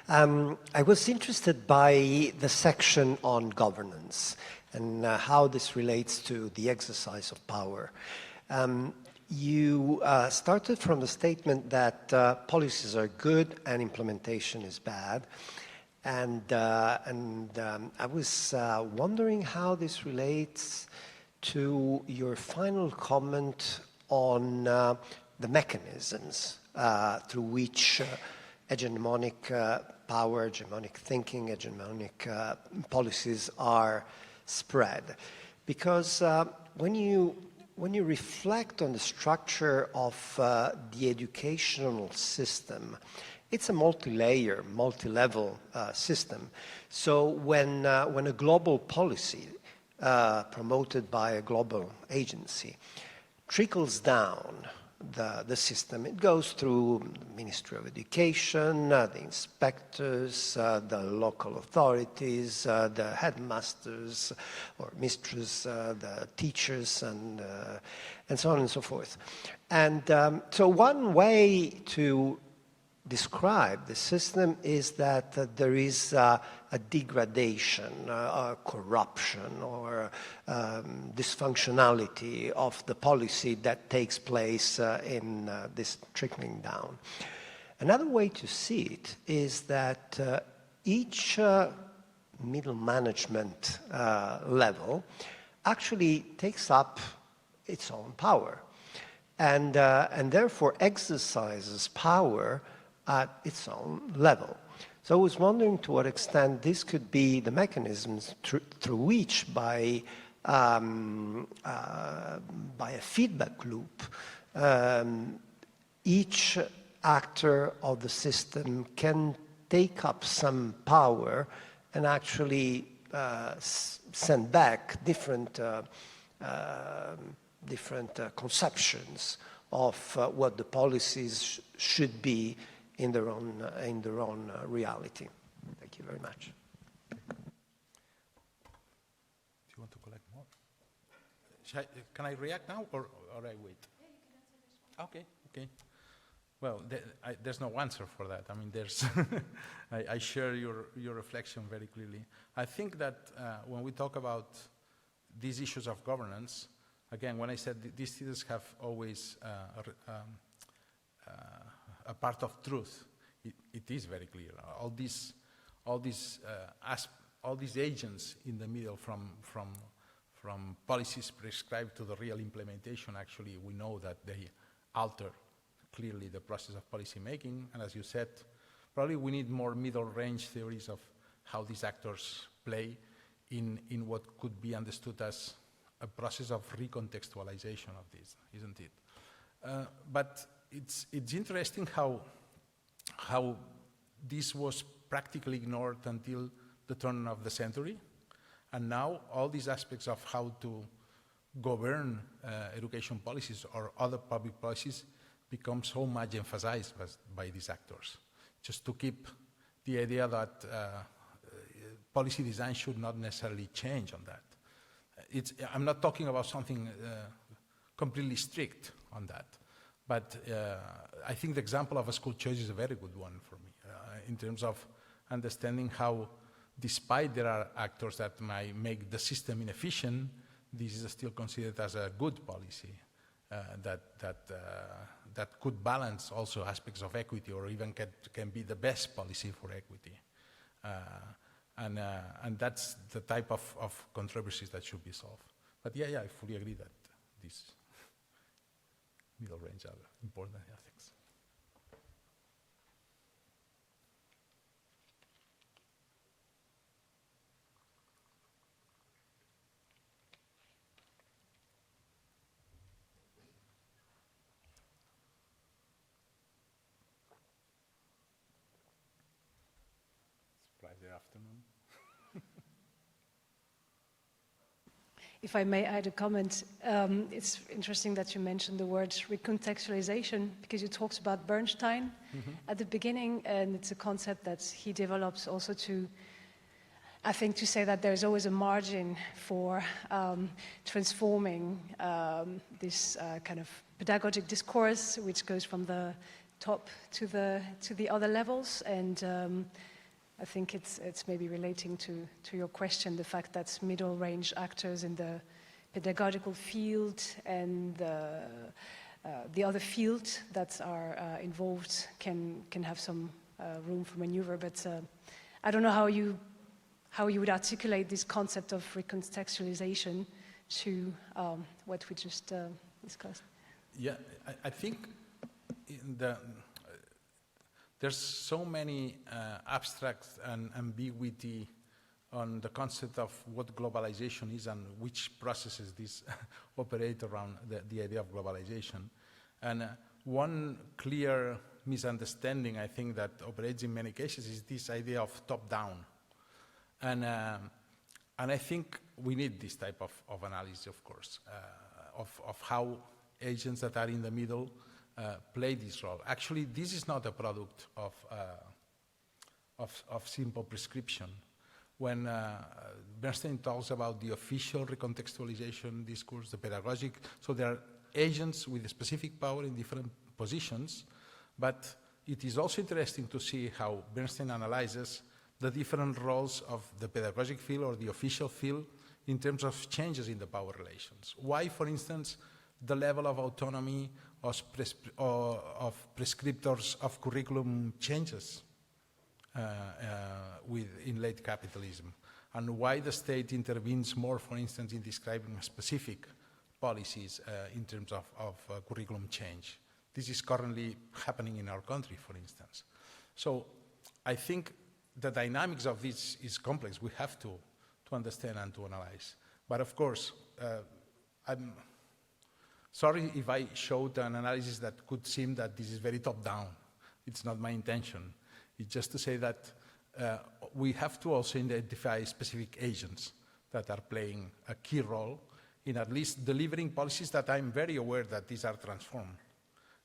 I was interested by the section on governance and how this relates to the exercise of power. You started from the statement that policies are good and implementation is bad. And I was wondering how this relates to your final comment on the mechanisms through which hegemonic power, hegemonic thinking, hegemonic policies are spread. Because when you reflect on the structure of the educational system, it's a multi-layer, multi-level system. So when a global policy promoted by a global agency trickles down the system, it goes through the Ministry of Education, the inspectors, the local authorities, the headmasters or mistresses, the teachers, and so on and so forth. And so one way to describe the system is that there is a degradation, a corruption, or dysfunctionality of the policy that takes place in this trickling down. Another way to see it is that each middle management level actually takes up its own power and therefore exercises power at its own level. So I was wondering to what extent this could be the mechanisms through which, by a feedback loop, each actor of the system can take up some power and actually send back different different conceptions of what the policies should be in their own reality. Thank you very much. Do you want to collect more? Can I react now or I wait? Yeah, you can answer this one. Okay. Well, there's no answer for that. I mean, there's I share your reflection very clearly. I think that when we talk about these issues of governance, again, when I said these theses have always a part of truth, it is very clear. All these agents in the middle, from policies prescribed to the real implementation, actually, we know that they alter clearly the process of policy making. And as you said, probably we need more middle range theories of how these actors play in what could be understood as a process of recontextualization of this, isn't it? But it's interesting how this was practically ignored until the turn of the century. And now all these aspects of how to govern education policies or other public policies become so much emphasized by these actors, just to keep the idea that policy design should not necessarily change on that. I'm not talking about something completely strict on that, but I think the example of a school choice is a very good one for me in terms of understanding how, despite there are actors that might make the system inefficient, this is still considered as a good policy that could balance also aspects of equity, or even can be the best policy for equity. And that's the type of controversies that should be solved. But yeah, I fully agree that these middle range are important. Yeah, thanks. Friday afternoon. If I may add a comment, it's interesting that you mentioned the word recontextualization, because you talked about Bernstein at the beginning, and it's a concept that he develops also to, I think, to say that there's always a margin for transforming this kind of pedagogic discourse, which goes from the top to the other levels. And I think it's maybe relating to your question, the fact that middle range actors in the pedagogical field and the other field that are involved can have some room for maneuver. But I don't know how you would articulate this concept of recontextualization to what we just discussed. Yeah, I think there's so many abstracts and ambiguity on the concept of what globalization is and which processes this operate around the idea of globalization. And one clear misunderstanding, I think, that operates in many cases is this idea of top-down. And I think we need this type of analysis, of course, of how agents that are in the middle play this role. Actually, this is not a product of simple prescription. When Bernstein talks about the official recontextualization discourse, the pedagogic, so there are agents with a specific power in different positions, but it is also interesting to see how Bernstein analyzes the different roles of the pedagogic field or the official field in terms of changes in the power relations. Why, for instance, the level of autonomy of prescriptors of curriculum changes in late capitalism, and why the state intervenes more, for instance, in describing specific policies in terms of curriculum change. This is currently happening in our country, for instance. So I think the dynamics of this is complex. We have to understand and to analyze. But of course, I'm sorry if I showed an analysis that could seem that this is very top-down. It's not my intention. It's just to say that we have to also identify specific agents that are playing a key role in at least delivering policies that I'm very aware that these are transformed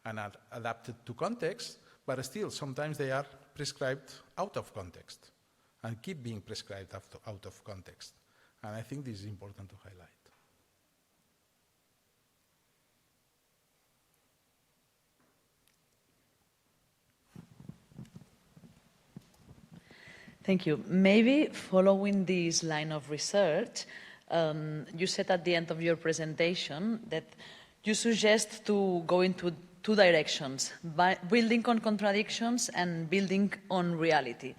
and are adapted to context, but still sometimes they are prescribed out of context and keep being prescribed out of context. And I think this is important to highlight. Thank you. Maybe following this line of research, you said at the end of your presentation that you suggest to go into two directions, building on contradictions and building on reality.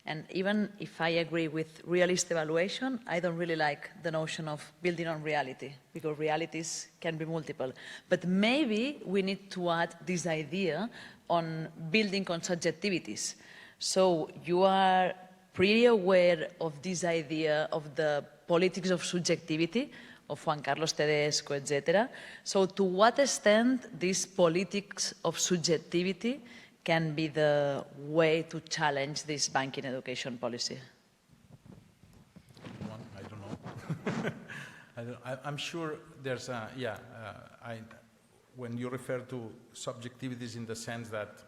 And even if I agree with realist evaluation, I don't really like the notion of building on reality, because realities can be multiple. But maybe we need to add this idea on building on subjectivities. So you are pretty aware of this idea of the politics of subjectivity, of Juan Carlos Tedesco, etc. So to what extent this politics of subjectivity can be the way to challenge this banking education policy? I don't know. I'm sure there's a, when you refer to subjectivities in the sense that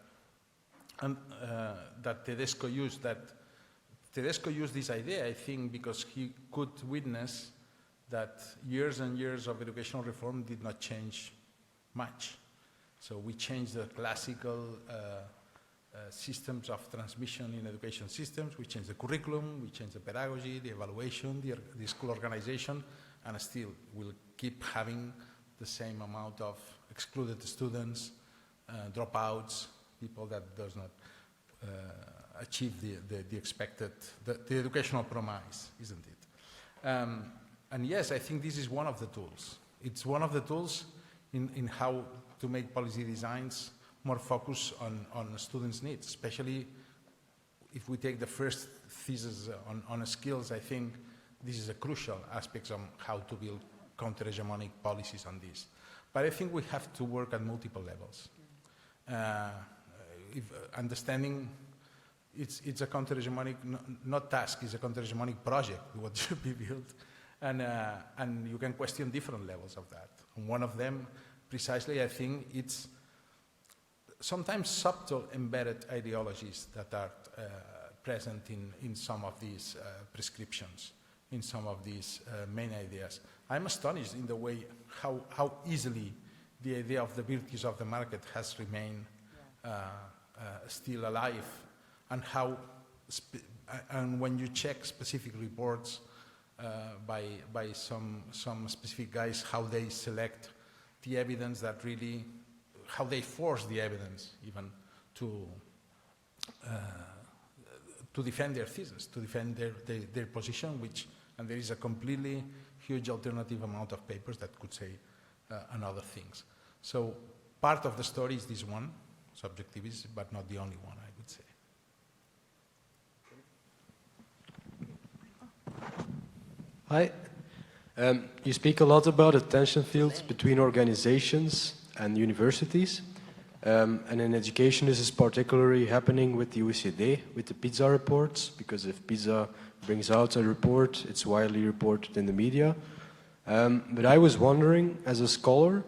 that Tedesco used this idea, I think, because he could witness that years and years of educational reform did not change much. So we changed the classical systems of transmission in education systems, we changed the curriculum, we changed the pedagogy, the evaluation, the school organization, and still we'll keep having the same amount of excluded students, dropouts, people that does not achieve the expected, the educational promise, isn't it? And yes, I think this is one of the tools. It's one of the tools in how to make policy designs more focused on students' needs, especially if we take the first thesis on skills. I think this is a crucial aspect on how to build counter-hegemonic policies on this. But I think we have to work at multiple levels. Understanding it's a counter-hegemonic, not task, it's a counter-hegemonic project, what should be built. And you can question different levels of that. And one of them, precisely, I think it's sometimes subtle embedded ideologies that are present in some of these prescriptions, in some of these main ideas. I'm astonished in the way how easily the idea of the virtues of the market has remained still alive, and how, and when you check specific reports by some specific guys, how they select the evidence that really, how they force the evidence even to defend their thesis, to defend their position, which, and there is a completely huge alternative amount of papers that could say another things. So part of the story is this one, subjectivism, but not the only one, I would say. Hi. You speak a lot about the tension fields between organizations and universities. And in education, this is particularly happening with the OECD, with the PISA reports, because if PISA brings out a report, it's widely reported in the media. But I was wondering, as a scholar,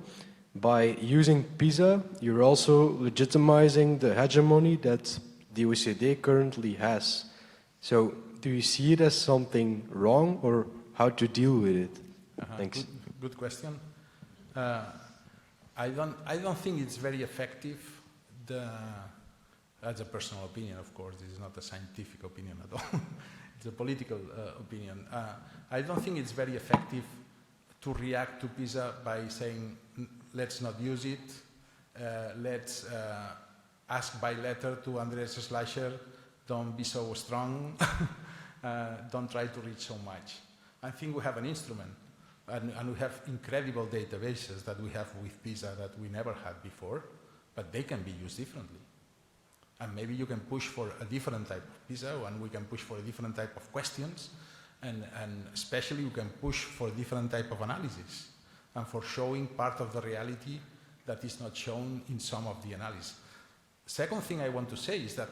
by using PISA, you're also legitimizing the hegemony that the OECD currently has. So do you see it as something wrong, or how to deal with it? Thanks. Good question. I don't think it's very effective. That's a personal opinion, of course. This is not a scientific opinion at all. It's a political opinion. I don't think it's very effective to react to PISA by saying, let's not use it. Let's ask by letter to Andreas Schleicher, don't be so strong. Don't try to reach so much. I think we have an instrument. And we have incredible databases that we have with PISA that we never had before, but they can be used differently. And maybe you can push for a different type of PISA, and we can push for a different type of questions, and especially we can push for a different type of analysis, and for showing part of the reality that is not shown in some of the analysis. Second thing I want to say is that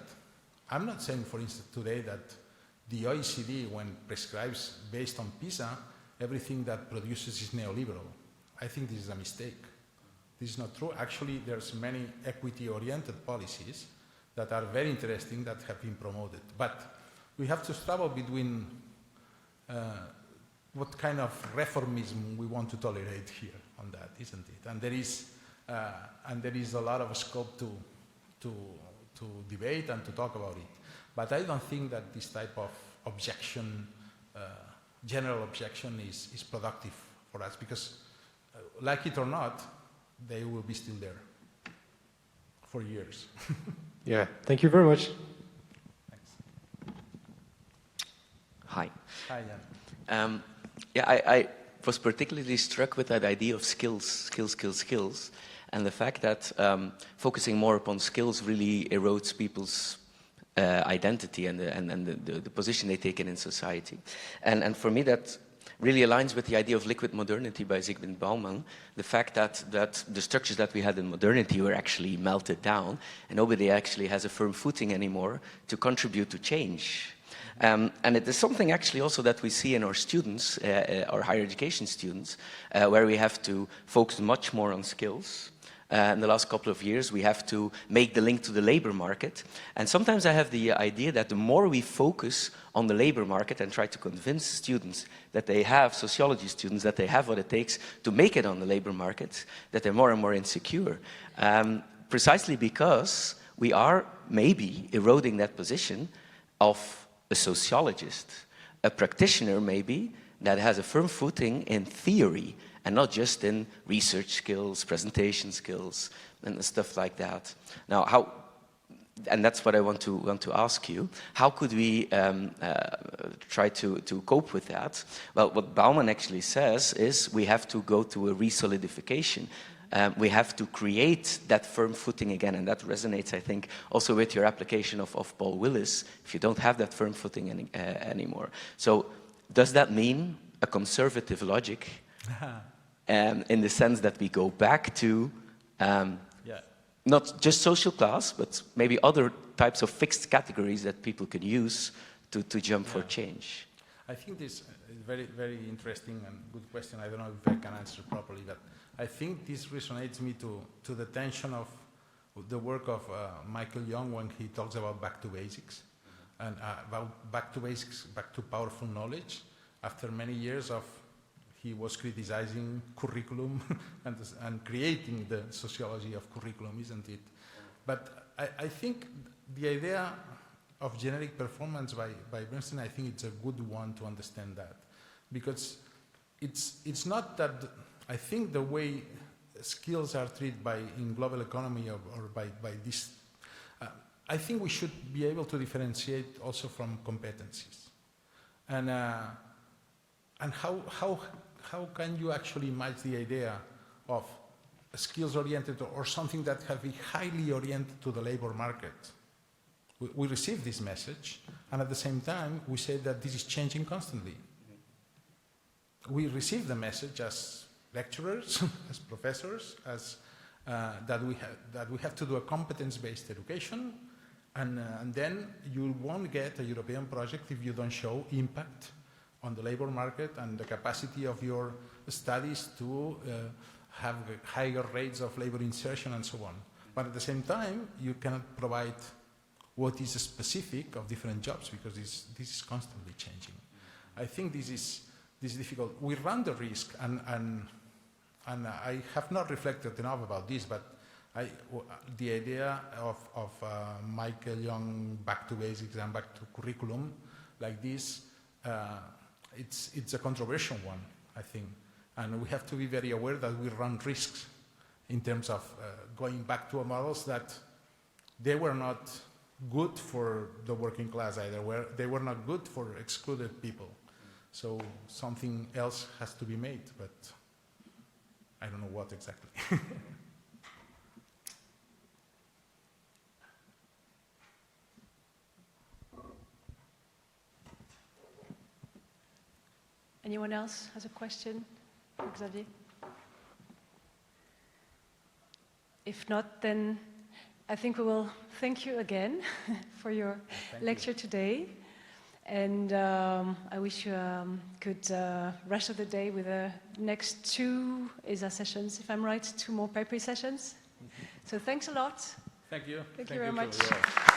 I'm not saying, for instance, today that the OECD, when prescribes based on PISA, everything that produces is neoliberal. I think this is a mistake. This is not true. Actually, there's many equity-oriented policies that are very interesting that have been promoted. But we have to struggle between what kind of reformism we want to tolerate here on that, isn't it? And there is a lot of scope to debate and to talk about it. But I don't think that this type of objection, general objection, is productive for us, because like it or not, they will be still there for years. Yeah, thank you very much. Thanks. Hi. Hi, Jan. Yeah, I was particularly struck with that idea of skills, and the fact that focusing more upon skills really erodes people's identity and the position they take in society. And for me, that really aligns with the idea of liquid modernity by Zygmunt Bauman, the fact that the structures that we had in modernity were actually melted down, and nobody actually has a firm footing anymore to contribute to change. And it is something actually also that we see in our students, our higher education students, where we have to focus much more on skills. In the last couple of years, we have to make the link to the labor market. And sometimes I have the idea that the more we focus on the labor market and try to convince students that they have, sociology students, that they have what it takes to make it on the labor market, that they're more and more insecure. Precisely because we are maybe eroding that position of a sociologist, a practitioner maybe, that has a firm footing in theory, and not just in research skills, presentation skills, and stuff like that. Now, and that's what I want to ask you, how could we try to cope with that? Well, what Bauman actually says is we have to go to a re-solidification. We have to create that firm footing again, and that resonates, I think, also with your application of Paul Willis, if you don't have that firm footing anymore. So does that mean a conservative logic? In the sense that we go back to not just social class, but maybe other types of fixed categories that people can use to jump for change. I think this is very, very interesting and good question. I don't know if I can answer properly, but I think this resonates me to the tension of the work of Michael Young when he talks about back to basics, and about back to basics, back to powerful knowledge. After many years of he was criticizing curriculum and creating the sociology of curriculum, isn't it? But I think the idea of generic performance by Bernstein, I think it's a good one to understand that. Because it's not that, I think the way skills are treated in global economy or by this, I think we should be able to differentiate also from competencies. And how can you actually match the idea of skills-oriented or something that has been highly oriented to the labor market? We receive this message, and at the same time, we say that this is changing constantly. We receive the message as lecturers, as professors, as that we have to do a competence-based education, and then you won't get a European project if you don't show impact on the labor market and the capacity of your studies to have higher rates of labor insertion and so on. But at the same time, you cannot provide what is specific of different jobs because this is constantly changing. I think this is difficult. We run the risk, and I have not reflected enough about this, but the idea of Michael Young back to basics and back to curriculum like this, it's a controversial one, I think. And we have to be very aware that we run risks in terms of going back to models that they were not good for the working class either. They were not good for excluded people. So something else has to be made, but I don't know what exactly. Anyone else has a question for Xavier? If not, then I think we will thank you again for your lecture today. And I wish you good rest of the day with the next 2 ESA sessions, if I'm right, 2 more paper sessions. So thanks a lot. Thank you. Thank you very much. For your